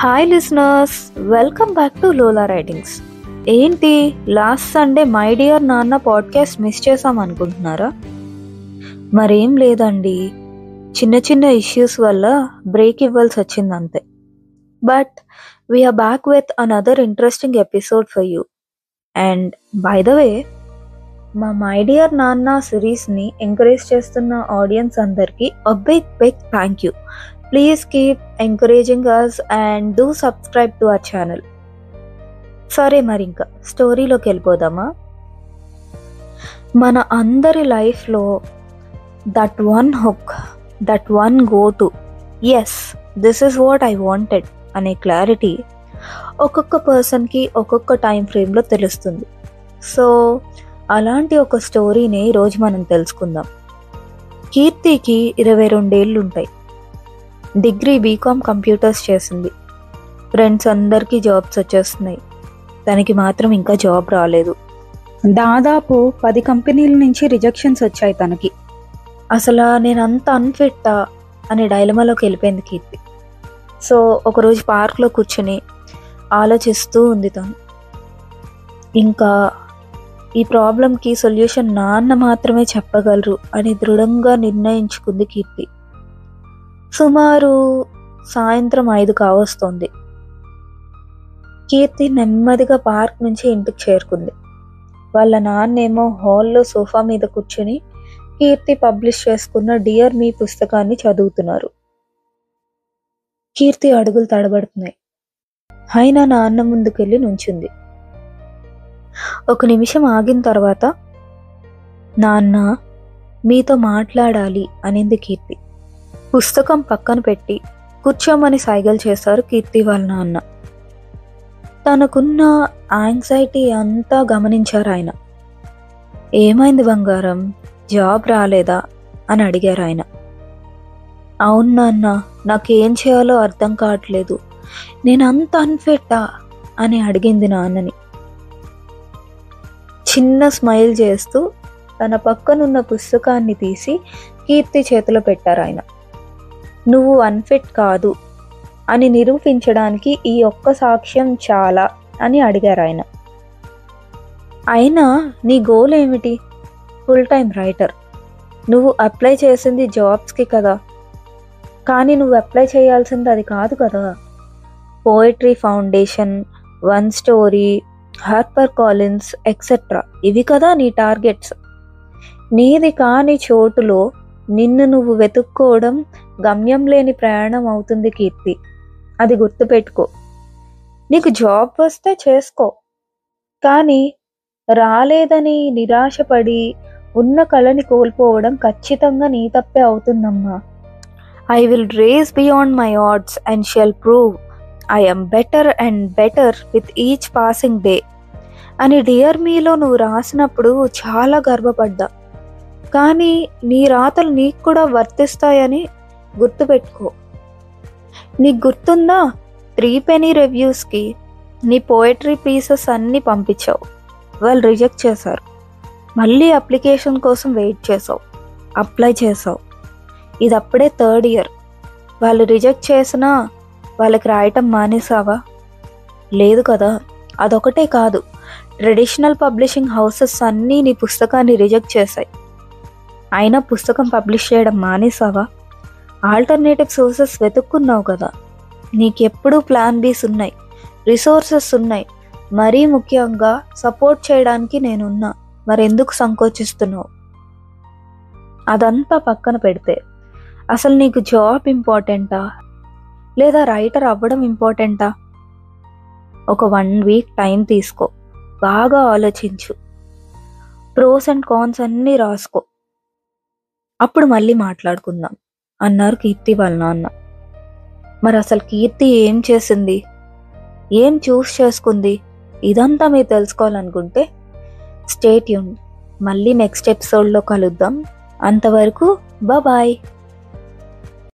Hi listeners, welcome back to Lola writings. ఏంటి last Sunday my dear నాన్న podcast miss చేసాం అనుకుంటున్నారా? మరేం లేదండి, చిన్న చిన్న ఇష్యూస్ వల్ల బ్రేక్ ఇవ్వాల్సి వచ్చింది అంతే. But we're back with another interesting episode for you. And by the way, మా మై డియర్ నాన్న సిరీస్ని ఎంకరేజ్ చేస్తున్న ఆడియన్స్ అందరికీ big thank you. Please keep encouraging us and do subscribe to our channel. సరే, మరి ఇంకా స్టోరీలోకి వెళ్ళిపోదామా? మన అందరి లైఫ్లో that one hook, that one go to, yes this is what I wanted అనే క్లారిటీ ఒక్కొక్క పర్సన్కి ఒక్కొక్క టైం ఫ్రేమ్లో తెలుస్తుంది. సో అలాంటి ఒక స్టోరీని ఈరోజు మనం తెలుసుకుందాం. కీర్తికి 22 ఏళ్ళు ఉంటాయి. డిగ్రీ బీకామ్ కంప్యూటర్స్ చేసింది. ఫ్రెండ్స్ అందరికీ జాబ్స్ వచ్చేస్తున్నాయి, తనకి మాత్రం ఇంకా జాబ్ రాలేదు. దాదాపు 10 కంపెనీల నుంచి రిజెక్షన్స్ వచ్చాయి తనకి. అసలు నేను అంత అన్ఫిట్టా అనే డైలమాలోకి వెళ్ళిపోయింది కీర్తి. సో ఒకరోజు పార్క్లో కూర్చుని ఆలోచిస్తూ ఉంది తను. ఇంకా ఈ ప్రాబ్లంకి సొల్యూషన్ నాన్న మాత్రమే చెప్పగలరు అని దృఢంగా నిర్ణయించుకుంది కీర్తి. సుమారు సాయంత్రం 5 కావస్తోంది. కీర్తి నెమ్మదిగా పార్క్ నుంచి ఇంటికి చేరుకుంది. వాళ్ళ నాన్నేమో హాల్లో సోఫా మీద కూర్చుని కీర్తి పబ్లిష్ చేసుకున్న డియర్ మీ పుస్తకాన్ని చదువుతున్నారు. కీర్తి అడుగులు తడబడుతున్నాయి. అయినా నాన్న ముందుకెళ్ళి నుంచుంది. ఒక నిమిషం ఆగిన తర్వాత, నాన్న మీతో మాట్లాడాలి అనింది కీర్తి. పుస్తకం పక్కన పెట్టి కూర్చోమని సైగలు చేశారు కీర్తి వాళ్ళ నాన్న. తనకున్న యాంగ్జైటీ అంతా గమనించారు ఆయన. ఏమైంది బంగారం, జాబ్ రాలేదా అని అడిగారు ఆయన. అవును నాన్న, నాకేం చేయాలో అర్థం కావట్లేదు, నేను అంత అన్ఫిట్టా అని అడిగింది నాన్నని. చిన్న స్మైల్ చేస్తూ తన పక్కనున్న పుస్తకాన్ని తీసి కీర్తి చేతిలో పెట్టారు ఆయన. నువ్వు అన్ఫిట్ కాదు అని నిరూపించడానికి ఈ ఒక్క సాక్ష్యం చాలా అని అడిగారు ఆయన. అయినా నీ గోల్ ఏమిటి? Full time writer. నువ్వు అప్లై చేసింది జాబ్స్కి కదా, కానీ నువ్వు అప్లై చేయాల్సింది అది కాదు కదా. Poetry foundation, one story, Harper Collins etcetera, ఇవి కదా నీ టార్గెట్స్. నీది కాని చోటులో నిన్ను నువ్వు వెతుక్కోవడం గమ్యం లేని ప్రయాణం అవుతుంది కీర్తి. అది గుర్తుపెట్టుకో. నీకు జాబ్ వస్తే చేసుకో, కానీ రాలేదని నిరాశపడి ఉన్న కళని కోల్పోవడం ఖచ్చితంగా నీ తప్పే అవుతుందమ్మా. I will rise beyond my odds and shall prove I am better and better with each passing day అని డియర్ మీలో నువ్వు రాసినప్పుడు చాలా గర్వపడ్డా. కానీ నీ రాతలు నీకు కూడా వర్తిస్తాయని గుర్తుపెట్టుకో. నీకు గుర్తుందా, 3 penny రివ్యూస్కి నీ పోయట్రీ పీసెస్ అన్నీ పంపించావు, వాళ్ళు రిజెక్ట్ చేశారు. మళ్ళీ అప్లికేషన్ కోసం వెయిట్ చేసావు, అప్లై చేసావు. ఇది అప్పుడే 3rd year. వాళ్ళు రిజెక్ట్ చేసినా వాళ్ళకి రాయటం మానేసావా? లేదు కదా. అదొకటే కాదు, ట్రెడిషనల్ పబ్లిషింగ్ హౌసెస్ అన్నీ నీ పుస్తకాన్ని రిజెక్ట్ చేశాయి. అయినా పుస్తకం పబ్లిష్ చేయడం మానేసావా? ఆల్టర్నేటివ్ సోర్సెస్ వెతుక్కున్నావు కదా. నీకెప్పుడూ ప్లాన్ బీస్ ఉన్నాయి, రిసోర్సెస్ ఉన్నాయి, మరీ ముఖ్యంగా సపోర్ట్ చేయడానికి నేనున్నా. మరెందుకు సంకోచిస్తున్నావు? అదంతా పక్కన పెడితే అసలు నీకు జాబ్ ఇంపార్టెంటా లేదా రైటర్ అవ్వడం ఇంపార్టెంటా? ఒక 1 week టైం తీసుకో, బాగా ఆలోచించు, ప్రోస్ అండ్ కాన్స్ అన్నీ రాసుకో, అప్పుడు మళ్ళీ మాట్లాడుకుందాం అన్నారు కీర్తి వాళ్ళ నాన్న. మరి అసలు కీర్తి ఏం చేసింది, ఏం చూస్ చేసుకుంది, ఇదంతా మీరు తెలుసుకోవాలనుకుంటే స్టే ట్యూన్డ్. మళ్ళీ నెక్స్ట్ ఎపిసోడ్లో కలుద్దాం. అంతవరకు బాయ్.